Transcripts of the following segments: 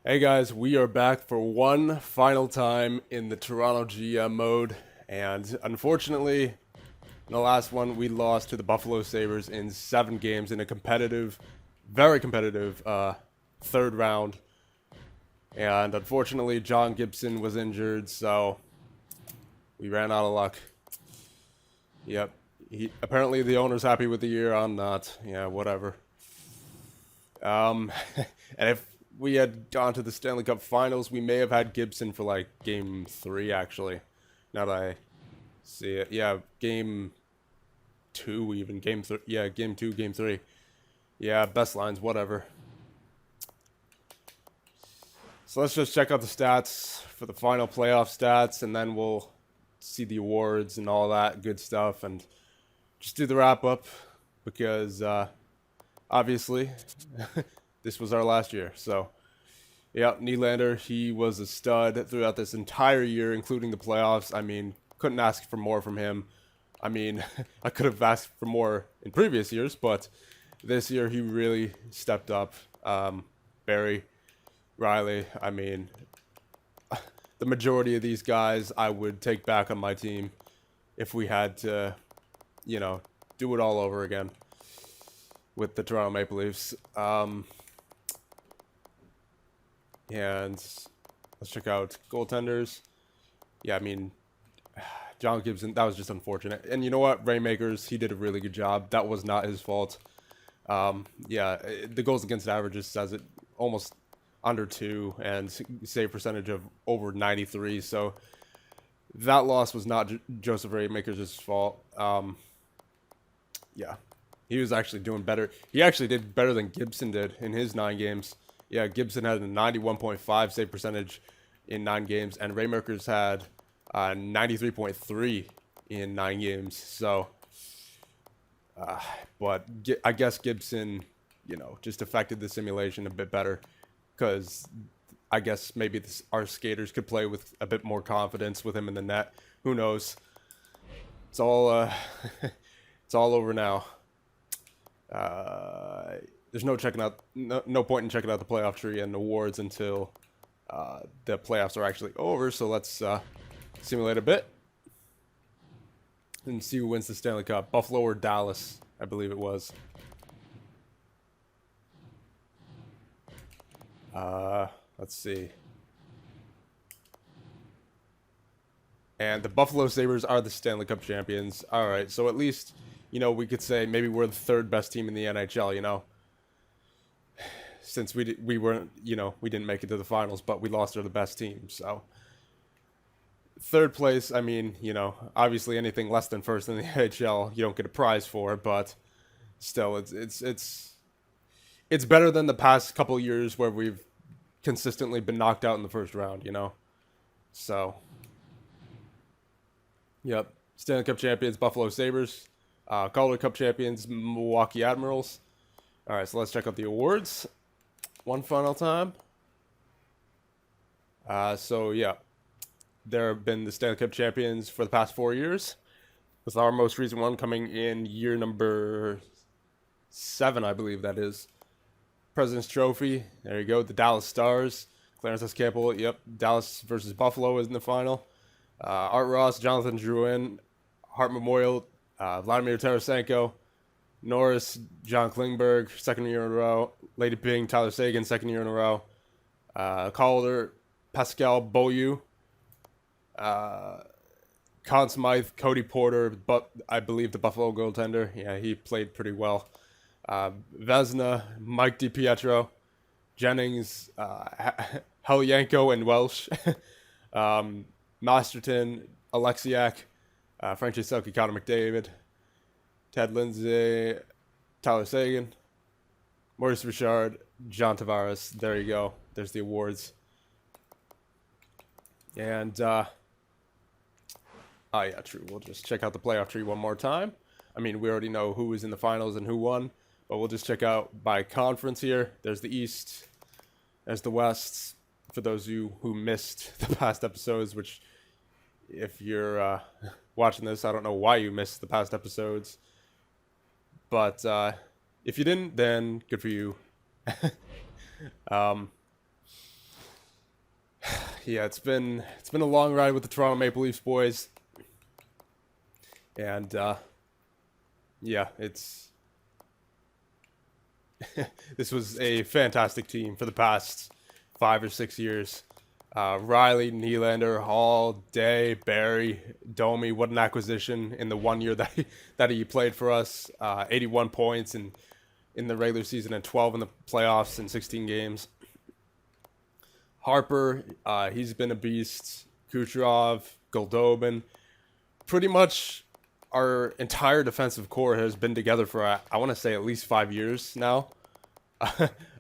Hey guys, we are back for one final time in the Toronto GM mode, and unfortunately, in the last one, we lost to the Buffalo Sabres in 7 games in a competitive, very competitive third round. And unfortunately, John Gibson was injured, so we ran out of luck. Yep. Apparently, the owner's happy with the year. I'm not. Yeah, whatever. Um, and if we had gone to the Stanley Cup Finals, we may have had Gibson for like Game 3. Actually, now that I see it, yeah, Game 2, even Game 3. Yeah, Game 2, Game 3. Yeah, best lines, whatever. So let's just check out the stats for the final playoff stats, and then we'll see the awards and all that good stuff, and just do the wrap up because obviously this was our last year. So yeah, Nylander, he was a stud throughout this entire year, including the playoffs. I mean, couldn't ask for more from him. I mean, I could have asked for more in previous years, but this year he really stepped up. Barry, Riley, I mean, the majority of these guys I would take back on my team if we had to, do it all over again with the Toronto Maple Leafs. And let's check out goaltenders. Yeah, I mean, John Gibson, that was just unfortunate. And you know what? Rainmakers, he did a really good job. That was not his fault. Yeah, the goals against averages says it almost under 2 and save percentage of over 93. So that loss was not Joseph Rainmakers' fault. Yeah, he was actually doing better. He actually did better than Gibson did in his 9 games. Yeah, Gibson had a 91.5 save percentage in 9 games, and Raymakers had 93.3 in 9 games. So, but I guess Gibson, just affected the simulation a bit better because I guess maybe our skaters could play with a bit more confidence with him in the net. Who knows? It's all it's all over now. There's no point in checking out the playoff tree and awards until the playoffs are actually over. So let's simulate a bit and see who wins the Stanley Cup. Buffalo or Dallas, I believe it was. Let's see. And the Buffalo Sabres are the Stanley Cup champions. All right, so at least, we could say maybe we're the third best team in the NHL, since we weren't, we didn't make it to the finals, but we lost to the best team. So third place, I mean, obviously anything less than first in the NHL, you don't get a prize for, but still, it's better than the past couple years where we've consistently been knocked out in the first round. So, yep, Stanley Cup champions, Buffalo Sabres. Calder Cup champions, Milwaukee Admirals. All right, so let's check out the awards one final time. So yeah, there have been the Stanley Cup champions for the past 4 years, with our most recent one coming in year number 7, I believe that is. President's Trophy. There you go. The Dallas Stars. Clarence S. Campbell. Yep. Dallas versus Buffalo is in the final. Art Ross, Jonathan Drouin, Hart Memorial, Vladimir Tarasenko, Norris, John Klingberg, second year in a row. Lady Ping, Tyler Seguin, second year in a row. Calder, Pascal Beaulieu, Conn Smythe, Cody Porter, but I believe the Buffalo goaltender. Yeah, he played pretty well. Vesna, Mike DiPietro, Jennings, Helyanko and Welsh, Masterton, Alexiak, Frank Selke, Connor McDavid, Ted Lindsay, Tyler Seguin, Maurice Richard, John Tavares. There you go. There's the awards. And, oh yeah, true. We'll just check out the playoff tree one more time. I mean, we already know who was in the finals and who won, but we'll just check out by conference here. There's the East. There's the West. For those of you who missed the past episodes, which if you're watching this, I don't know why you missed the past episodes. But if you didn't, then good for you. yeah, it's been a long ride with the Toronto Maple Leafs boys, and yeah, it's this was a fantastic team for the past 5 or 6 years. Riley, Nylander, Hall, Day, Barry, Domi. What an acquisition in the 1 year that he played for us. 81 points in the regular season and 12 in the playoffs in 16 games. Harper, he's been a beast. Kucherov, Goldobin. Pretty much our entire defensive core has been together for, I want to say, at least 5 years now.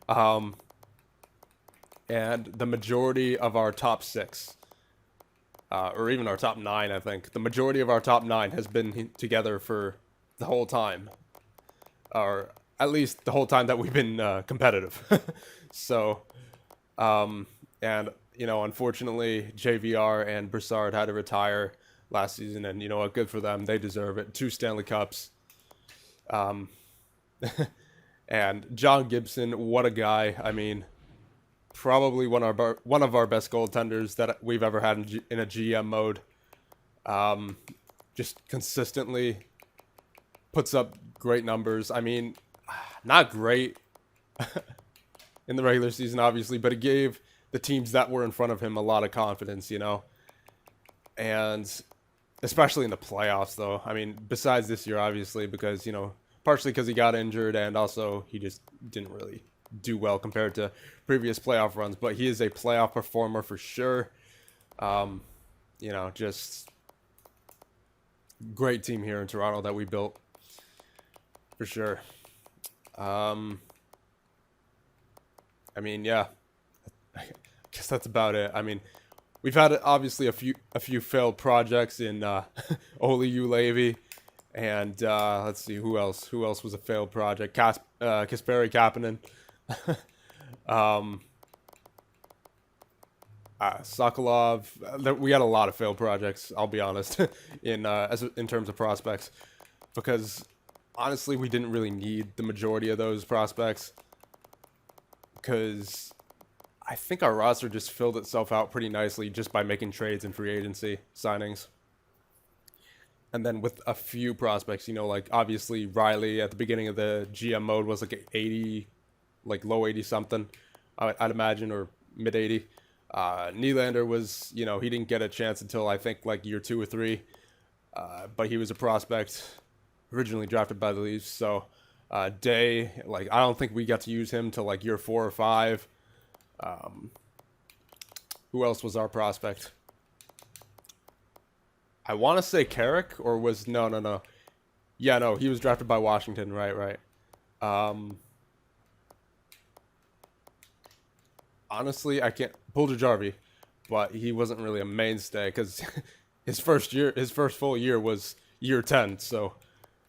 um, and the majority of our top six, or even our top nine, I think, the majority of our top nine has been together for the whole time. Or at least the whole time that we've been competitive. So, and, you know, unfortunately, JVR and Broussard had to retire last season, and you know what, good for them. They deserve it. 2 Stanley Cups. And John Gibson, what a guy. I mean, probably one of our best goaltenders that we've ever had in a GM mode. Just consistently puts up great numbers. I mean, not great in the regular season, obviously, but it gave the teams that were in front of him a lot of confidence, you know. And especially in the playoffs, though. I mean, besides this year, obviously, because, you know, partially because he got injured and also he just didn't really do well compared to previous playoff runs. But he is a playoff performer for sure. You know, just great team here in Toronto that we built for sure. I mean, yeah, I guess that's about it. I mean, we've had obviously a few failed projects in Oli Ulevi, and let's see who else. Who else was a failed project? Kasperi Kapanen, Sokolov. We had a lot of failed projects. I'll be honest, in terms of prospects, because honestly, we didn't really need the majority of those prospects, because I think our roster just filled itself out pretty nicely just by making trades and free agency signings. And then with a few prospects, you know, like obviously Riley at the beginning of the GM mode was like 80, like low 80 something, I'd imagine, or mid 80. Nylander was, you know, he didn't get a chance until I think like year 2 or 3, but he was a prospect originally drafted by the Leafs. So Day, like I don't think we got to use him till like year 4 or 5. Who else was our prospect? I want to say Carrick, or was no. Yeah, no, he was drafted by Washington, right. Honestly, I can't pull Jarvie, but he wasn't really a mainstay because his first full year was year 10. So,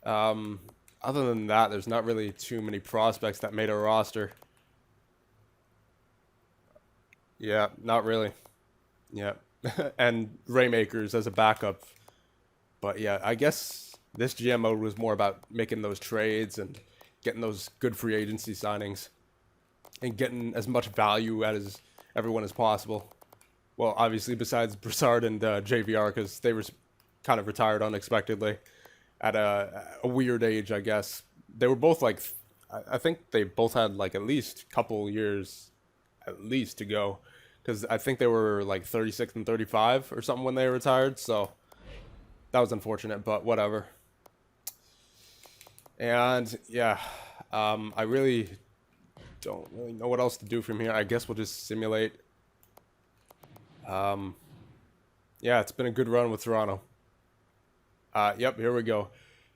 other than that, there's not really too many prospects that made a roster. Yeah, not really. Yeah. And Raymakers as a backup. But yeah, I guess this GM mode was more about making those trades and getting those good free agency signings and getting as much value out as everyone as possible. Well, obviously, besides Broussard and JVR, because they were kind of retired unexpectedly at a weird age, I guess. They were both like, I think they both had like at least a couple years at least to go, because I think they were like 36 and 35 or something when they retired. So that was unfortunate, but whatever. And yeah, I really don't really know what else to do from here. I guess we'll just simulate. Yeah, it's been a good run with Toronto. Yep, here we go.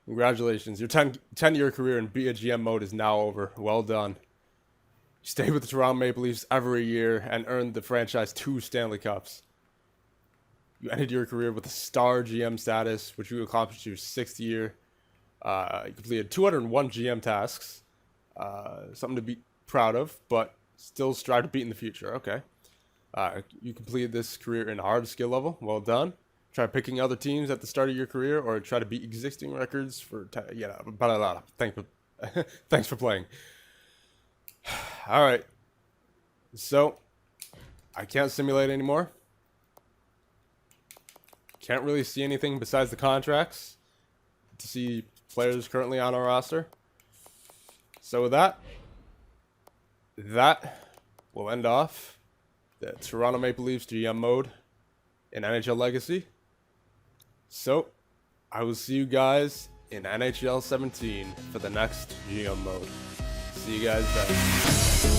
Congratulations. Your 10-year career in Be a GM mode is now over. Well done. You stayed with the Toronto Maple Leafs every year and earned the franchise 2 Stanley Cups. You ended your career with a star GM status, which you accomplished your 6th year. You completed 201 GM tasks. Something to be proud of, but still strive to beat in the future. Okay. You completed this career in hard skill level. Well done. Try picking other teams at the start of your career, or try to beat existing records for blah, blah. Thanks for playing. All right. So I can't simulate anymore. can't really see anything besides the contracts to see players currently on our roster. So with that will end off the Toronto Maple Leafs GM mode in NHL Legacy. So I will see you guys in NHL 17 for the next GM mode. See you guys then.